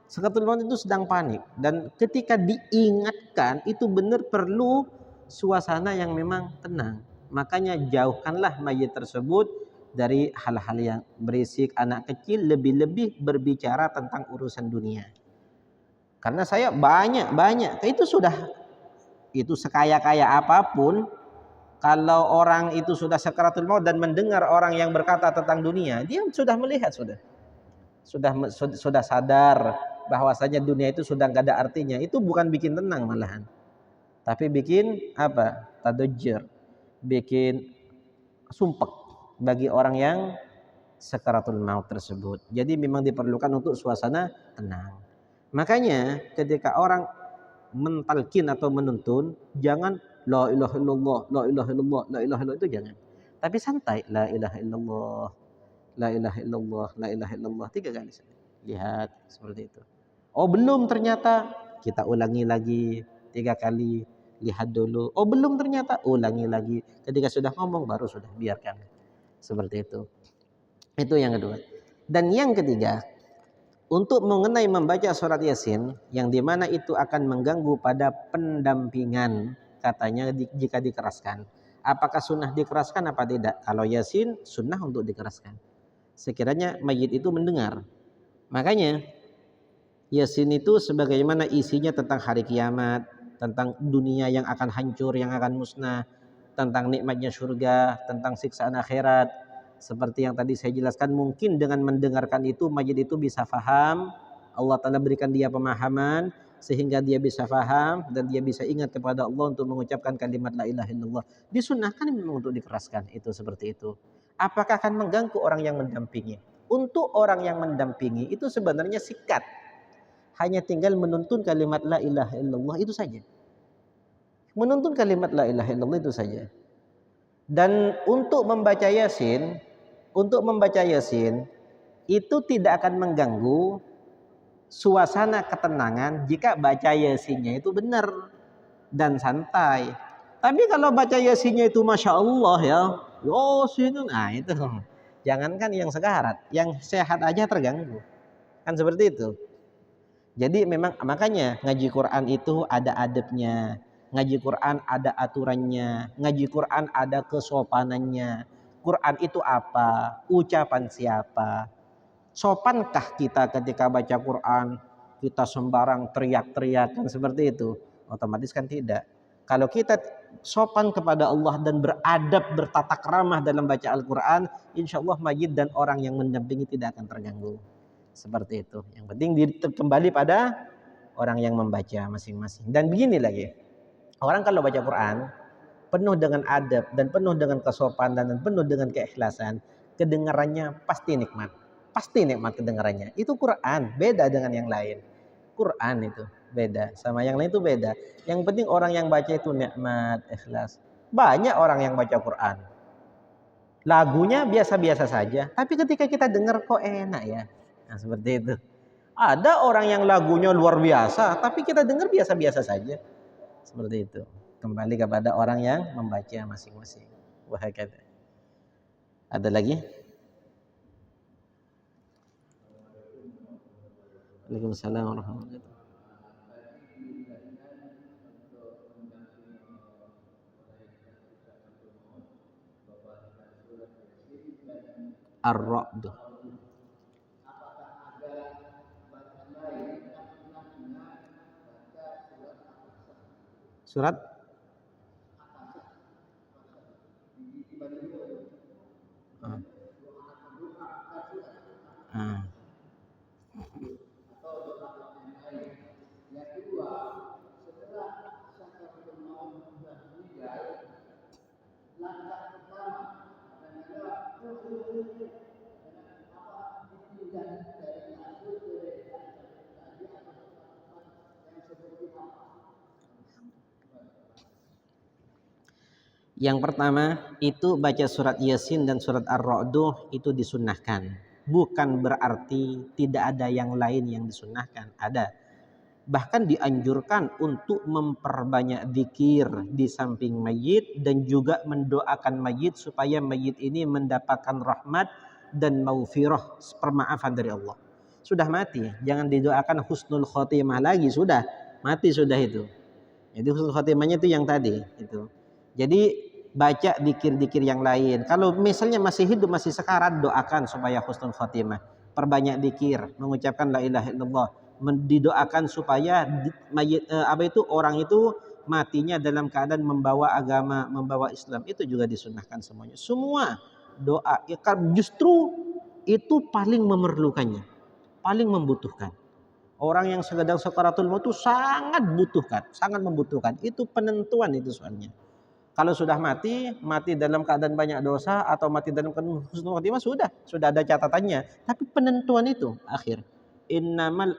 A: Sakaratul maut itu sedang panik, dan ketika diingatkan itu benar perlu suasana yang memang tenang. Makanya jauhkanlah mayit tersebut dari hal-hal yang berisik, anak kecil, lebih-lebih berbicara tentang urusan dunia. Karena saya banyak itu sekaya-kaya apapun, kalau orang itu sudah sakaratul maut dan mendengar orang yang berkata tentang dunia, dia sudah melihat, sudah sadar bahwasanya dunia itu sudah nggak ada artinya. Itu bukan bikin tenang malahan, tapi bikin tadajjur, bikin sumpek bagi orang yang sakaratul maut tersebut. Jadi memang diperlukan untuk suasana tenang. Makanya ketika orang mentalkin atau menuntun, jangan la ilaha illallah, la ilaha illallah, la ilaha illallah, itu jangan. Tapi santai, la ilaha illallah, la ilaha illallah, la ilaha illallah 3 kali. Lihat seperti itu. Oh belum, ternyata kita ulangi lagi 3 kali. Lihat dulu. Oh belum, ternyata ulangi lagi. Ketika sudah ngomong baru sudah, biarkan. Seperti itu. Itu yang kedua. Dan yang ketiga, untuk mengenai membaca surat Yasin yang dimana itu akan mengganggu pada pendampingan katanya jika dikeraskan. Apakah sunnah dikeraskan apa tidak? Kalau Yasin sunnah untuk dikeraskan. Sekiranya mayit itu mendengar. Makanya Yasin itu sebagaimana isinya tentang hari kiamat, tentang dunia yang akan hancur, yang akan musnah, tentang nikmatnya surga, tentang siksaan akhirat. Seperti yang tadi saya jelaskan, mungkin dengan mendengarkan itu mayit itu bisa faham, Allah Ta'ala berikan dia pemahaman sehingga dia bisa faham dan dia bisa ingat kepada Allah untuk mengucapkan kalimat la ilaha illallah. Disunnahkan memang untuk dikeraskan itu seperti itu. Apakah akan mengganggu orang yang mendampingi? Untuk orang yang mendampingi itu sebenarnya sikat, hanya tinggal menuntun kalimat la ilaha illallah itu saja. Menuntun kalimat la ilaha illallah itu saja. Dan untuk membaca Yasin itu tidak akan mengganggu suasana ketenangan jika baca Yasinnya itu benar dan santai. Tapi kalau baca Yasinnya itu Masya Allah ya, Yasin, nah itu jangankan yang sekarat, yang sehat aja terganggu. Kan seperti itu. Jadi memang makanya ngaji Quran itu ada adabnya, ngaji Quran ada aturannya, ngaji Quran ada kesopanannya. Quran itu apa? Ucapan siapa? Sopankah kita ketika baca Quran? Kita sembarang teriak-teriak kan seperti itu? Otomatis kan tidak. Kalau kita sopan kepada Allah dan beradab, bertata krama dalam baca Al-Quran, insya Allah mayit dan orang yang mendampingi tidak akan terganggu. Seperti itu. Yang penting kembali pada orang yang membaca masing-masing. Dan begini lagi, orang kalau baca Quran penuh dengan adab dan penuh dengan kesopanan dan penuh dengan keikhlasan, kedengarannya pasti nikmat. Pasti nikmat kedengarannya. Itu Quran, beda dengan yang lain. Quran itu beda, sama yang lain itu beda. Yang penting orang yang baca itu nikmat, ikhlas. Banyak orang yang baca Quran, lagunya biasa-biasa saja, tapi ketika kita dengar kok enak ya. Nah, seperti itu. Ada orang yang lagunya luar biasa, tapi kita dengar biasa-biasa saja. Seperti itu. Kembali kepada orang yang membaca masing-masing. Wahakata. Ada lagi? Waalaikumsalam warahmatullahi wabarakatuh. Ar-Ra'd. Surat Yang pertama itu baca surat Yasin dan surat Ar-Ra'd itu disunnahkan. Bukan berarti tidak ada yang lain yang disunnahkan. Ada. Bahkan dianjurkan untuk memperbanyak zikir di samping mayit dan juga mendoakan mayit supaya mayit ini mendapatkan rahmat dan maghfirah, permaafan dari Allah. Sudah mati, jangan didoakan husnul khotimah lagi, sudah mati sudah itu. Jadi husnul khotimahnya itu yang tadi itu. Jadi baca dikir-dikir yang lain. Kalau misalnya masih hidup, masih sekarat, doakan supaya husnul khotimah. Perbanyak dikir, mengucapkan la ilaha illallah. Didoakan supaya orang itu matinya dalam keadaan membawa agama, membawa Islam. Itu juga disunnahkan semuanya. Semua doa, justru itu paling memerlukannya, paling membutuhkan. Orang yang sedang sakaratul maut itu sangat membutuhkan. Itu penentuan itu soalnya. Kalau sudah mati dalam keadaan banyak dosa atau mati dalam keadaan husnul khotimah sudah ada catatannya. Tapi penentuan itu akhir. Innamal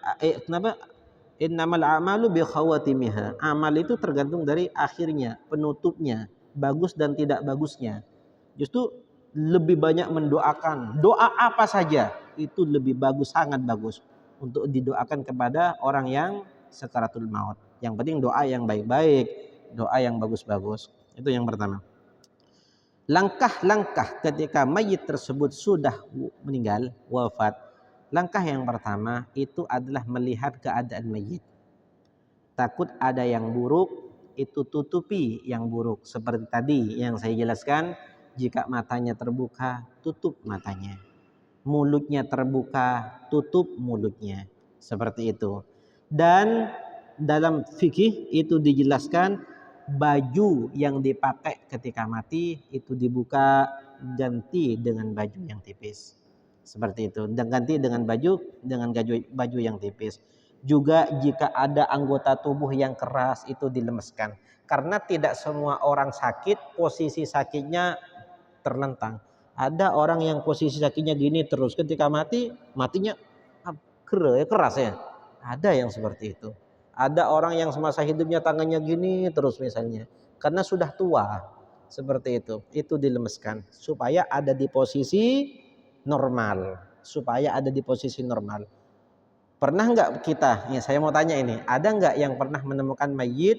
A: a'malu bi khawatimiha. Amal itu tergantung dari akhirnya, penutupnya, bagus dan tidak bagusnya. Justru lebih banyak mendoakan. Doa apa saja itu lebih bagus, sangat bagus untuk didoakan kepada orang yang sakaratul maut. Yang penting doa yang baik-baik, doa yang bagus-bagus. Itu yang pertama. Langkah-langkah ketika mayit tersebut sudah meninggal, wafat, Langkah yang pertama itu adalah melihat keadaan mayit. Takut ada yang buruk, itu tutupi yang buruk. Seperti tadi yang saya jelaskan, jika matanya terbuka, tutup matanya. Mulutnya terbuka, tutup mulutnya. Seperti itu. Dan dalam fikih itu dijelaskan baju yang dipakai ketika mati itu dibuka, ganti dengan baju yang tipis. Seperti itu. Dan ganti dengan baju yang tipis. Juga jika ada anggota tubuh yang keras itu dilemeskan. Karena tidak semua orang sakit posisi sakitnya terlentang. Ada orang yang posisi sakitnya gini terus, ketika matinya keras ya. Ada yang seperti itu. Ada orang yang semasa hidupnya tangannya gini terus misalnya, karena sudah tua. Seperti itu dilemeskan supaya ada di posisi normal, Pernah nggak kita, ya saya mau tanya ini, ada nggak yang pernah menemukan mayit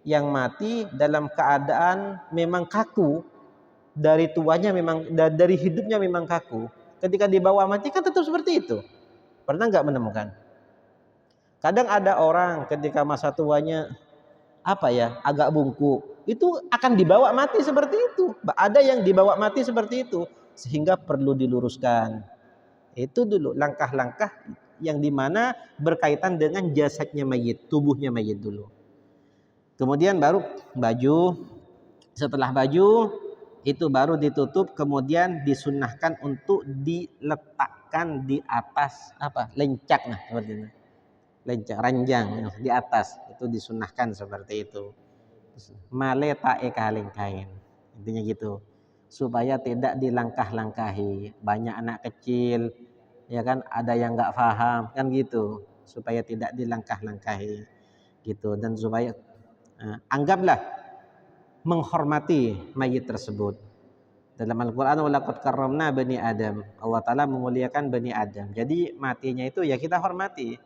A: yang mati dalam keadaan memang kaku, dari tuanya memang, dari hidupnya memang kaku, ketika dibawa mati kan tetap seperti itu? Pernah nggak menemukan? Kadang ada orang ketika masa tuanya agak bungkuk, itu akan dibawa mati seperti itu. Ada yang dibawa mati seperti itu, sehingga perlu diluruskan. Itu dulu langkah-langkah yang dimana berkaitan dengan jasadnya mayit, tubuhnya mayit dulu. Kemudian baru baju. Setelah baju itu baru ditutup, kemudian disunnahkan untuk diletakkan di atas lencak, nah seperti itu. Lencak ranjang di atas itu disunnahkan seperti itu. Male taeka lengkain. Intinya gitu. Supaya tidak dilangkah-langkahi. Banyak anak kecil ya kan, ada yang nggak paham kan gitu, supaya tidak dilangkah-langkahi gitu. Dan supaya anggaplah menghormati mayit tersebut. Dalam Al-Quran, walaqad karramna bani Adam, Allah Ta'ala memuliakan bani Adam. Jadi matinya itu ya kita hormati,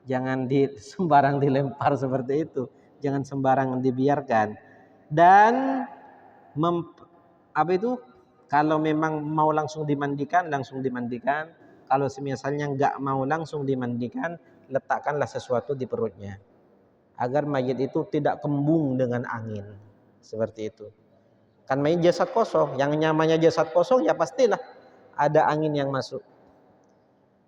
A: jangan sembarang dilempar seperti itu, jangan sembarang dibiarkan. Dan kalau memang mau langsung dimandikan, kalau misalnya nggak mau langsung dimandikan, letakkanlah sesuatu di perutnya agar mayit itu tidak kembung dengan angin. Seperti itu. Kan mayit jasad kosong, yang namanya jasad kosong ya pastilah ada angin yang masuk.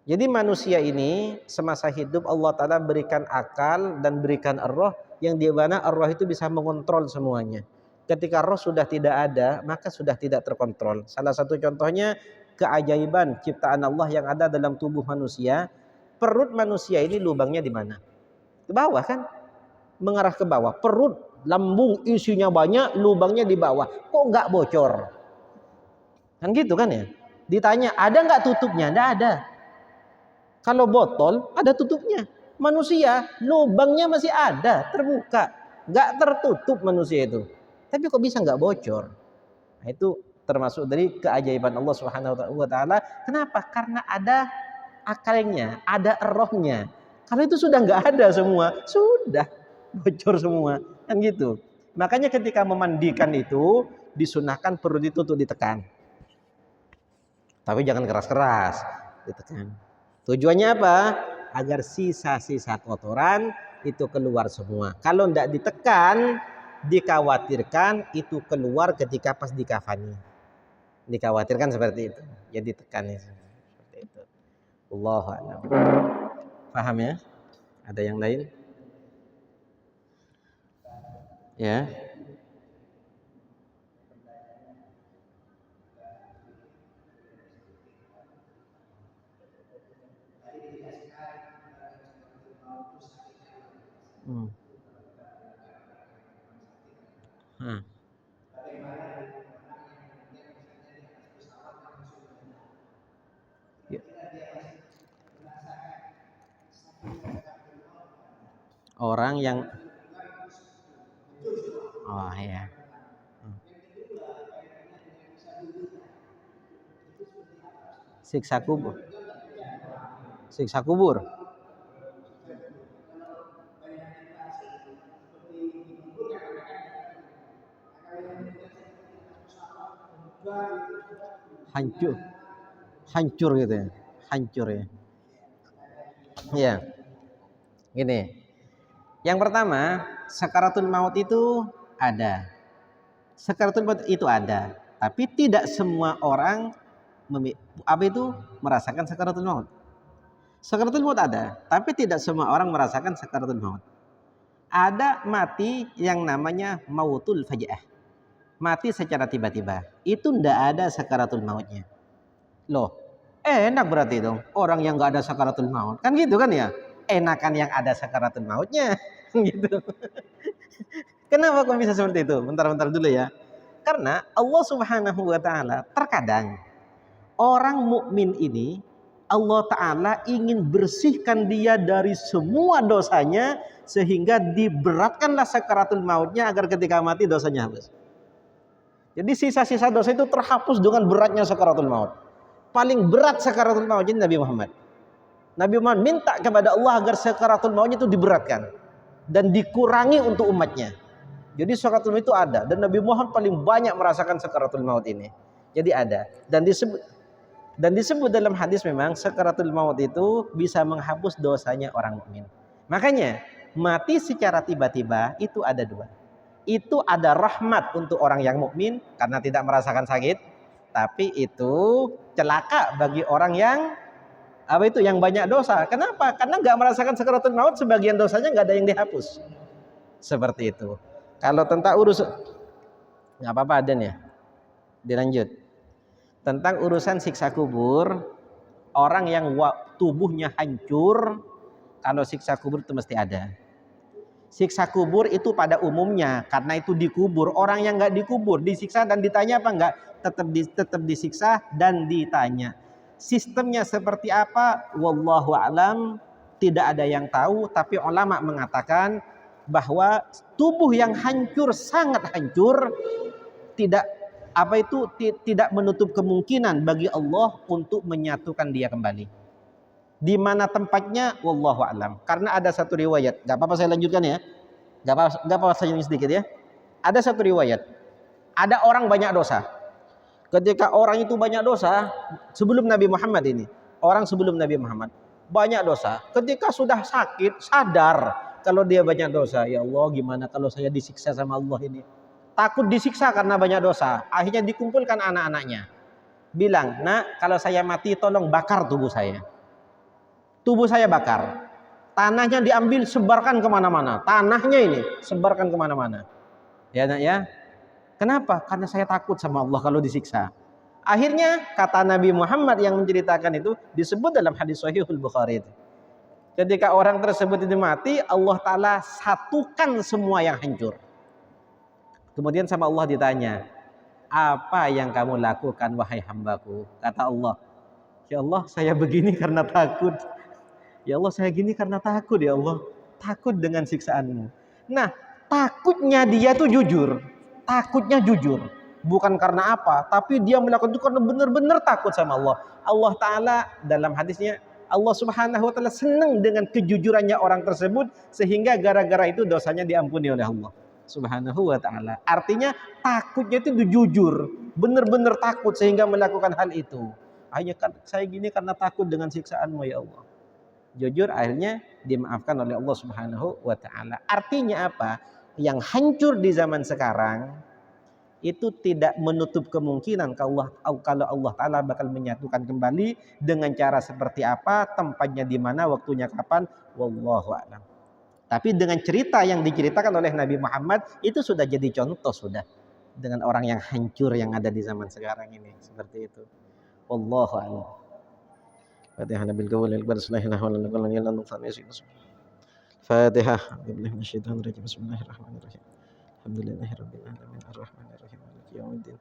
A: Jadi manusia ini semasa hidup Allah Ta'ala berikan akal dan berikan roh, yang di mana roh itu bisa mengontrol semuanya. Ketika roh sudah tidak ada, maka sudah tidak terkontrol. Salah satu contohnya keajaiban ciptaan Allah yang ada dalam tubuh manusia. Perut manusia ini lubangnya di mana? Di bawah kan? Mengarah ke bawah. Perut, lambung isinya banyak, lubangnya di bawah. Kok nggak bocor? Kan gitu kan ya? Ditanya, ada nggak tutupnya? Nggak ada. Kalau botol ada tutupnya. Manusia lubangnya masih ada, terbuka, nggak tertutup manusia itu. Tapi kok bisa nggak bocor? Nah, itu termasuk dari keajaiban Allah Subhanahu wa Ta'ala. Kenapa? Karena ada akalnya, ada rohnya. Kalau itu sudah nggak ada semua, sudah bocor semua, kan gitu. Makanya ketika memandikan itu disunahkan perut itu untuk ditekan. Tapi jangan keras-keras, ditekan. Tujuannya apa? Agar sisa-sisa kotoran itu keluar semua. Kalau tidak ditekan, dikhawatirkan itu keluar ketika pas dikafani. Dikhawatirkan seperti itu. Jadi tekan seperti itu. Allahu a'lam. Paham ya? Ada yang lain? Ya. Hmm. Hmm. Ya. Orang yang ya. Siksa kubur. Siksa kubur. Hancur. Hancur gitu ya. Hancur ya. Ya, gini. Yang pertama, sakaratul maut itu ada. Sakaratul maut itu ada, tapi tidak semua orang merasakan sakaratul maut. Sakaratul maut ada, tapi tidak semua orang merasakan sakaratul maut. Ada mati yang namanya mautul faja'ah. Mati secara tiba-tiba. Itu ndak ada sakaratul mautnya. Loh, enak berarti dong. Orang yang nggak ada sakaratul maut. Kan gitu kan ya? Enakan yang ada sakaratul mautnya. Gitu. Kenapa kok bisa seperti itu? Bentar-bentar dulu ya. Karena Allah Subhanahu wa taala terkadang orang mukmin ini Allah taala ingin bersihkan dia dari semua dosanya sehingga diberatkanlah sakaratul mautnya agar ketika mati dosanya habis. Jadi sisa-sisa dosa itu terhapus dengan beratnya sakaratul maut. Paling berat sakaratul mautnya Nabi Muhammad. Nabi Muhammad minta kepada Allah agar sakaratul mautnya itu diberatkan dan dikurangi untuk umatnya. Jadi sakaratul maut itu ada dan Nabi Muhammad paling banyak merasakan sakaratul maut ini. Jadi ada dan disebut dalam hadis memang sakaratul maut itu bisa menghapus dosanya orang mukmin. Makanya mati secara tiba-tiba itu ada dua. Itu ada rahmat untuk orang yang mukmin karena tidak merasakan sakit, tapi itu celaka bagi orang yang yang banyak dosa. Kenapa? Karena nggak merasakan sakaratul maut, sebagian dosanya nggak ada yang dihapus. Seperti itu. Kalau tentang nggak apa-apa Aden ya. Dilanjut. Tentang urusan siksa kubur, orang yang tubuhnya hancur, kalau siksa kubur itu mesti ada. Siksa kubur itu pada umumnya karena itu dikubur. Orang yang nggak dikubur disiksa dan ditanya apa enggak? Tetap disiksa dan ditanya. Sistemnya seperti apa? Wallahu a'lam, tidak ada yang tahu, tapi ulama mengatakan bahwa tubuh yang hancur, sangat hancur, tidak menutup kemungkinan bagi Allah untuk menyatukan dia kembali. Di mana tempatnya wallahu alam. Karena ada satu riwayat, enggak apa-apa saya lanjutkan ya. Enggak apa-apa saya sedikit ya. Ada satu riwayat. Ada orang banyak dosa. Ketika orang itu banyak dosa sebelum Nabi Muhammad ini, orang sebelum Nabi Muhammad banyak dosa. Ketika sudah sakit, sadar kalau dia banyak dosa. Ya Allah, gimana kalau saya disiksa sama Allah ini? Takut disiksa karena banyak dosa. Akhirnya dikumpulkan anak-anaknya. Bilang, "Nak, kalau saya mati tolong bakar tubuh saya." Tubuh saya bakar. Tanahnya diambil, sebarkan kemana-mana. Tanahnya ini sebarkan kemana-mana. Ya nak ya. Kenapa? Karena saya takut sama Allah kalau disiksa. Akhirnya kata Nabi Muhammad yang menceritakan itu disebut dalam hadis Sahihul Bukhari itu. Ketika orang tersebut itu mati, Allah Ta'ala satukan semua yang hancur. Kemudian sama Allah ditanya, apa yang kamu lakukan wahai hambaku? Kata Allah, ya Allah saya begini karena takut. Ya Allah saya gini karena takut ya Allah. Takut dengan siksaanmu. Nah takutnya dia tuh jujur. Takutnya jujur. Bukan karena apa. Tapi dia melakukan itu karena benar-benar takut sama Allah. Allah Ta'ala dalam hadisnya, Allah Subhanahu wa Ta'ala senang dengan kejujurannya orang tersebut. Sehingga gara-gara itu dosanya diampuni oleh Allah Subhanahu wa Ta'ala. Artinya takutnya itu jujur. Benar-benar takut sehingga melakukan hal itu. Hanya saya gini karena takut dengan siksaanmu ya Allah. Jujur akhirnya dimaafkan oleh Allah Subhanahu wa Ta'ala. Artinya apa? Yang hancur di zaman sekarang itu tidak menutup kemungkinan kalau Allah Ta'ala bakal menyatukan kembali dengan cara seperti apa, tempatnya di mana, waktunya kapan, wallahu a'lam. Tapi dengan cerita yang diceritakan oleh Nabi Muhammad itu sudah jadi contoh sudah dengan orang yang hancur yang ada di zaman sekarang ini seperti itu. Wallahu a'lam. Fatihah Nabil Gawal Al-Bar Salahillah wa lakum ya lan nufani Fatihah billahi minasyaitonir rajim. Bismillahirrahmanirrahim. Alhamdulillahirabbil alamin arrahmanir rahim maliki yaumiddin.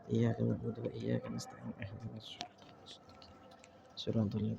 A: Iyyaka na'budu wa iyyaka nasta'in ihdinas siratal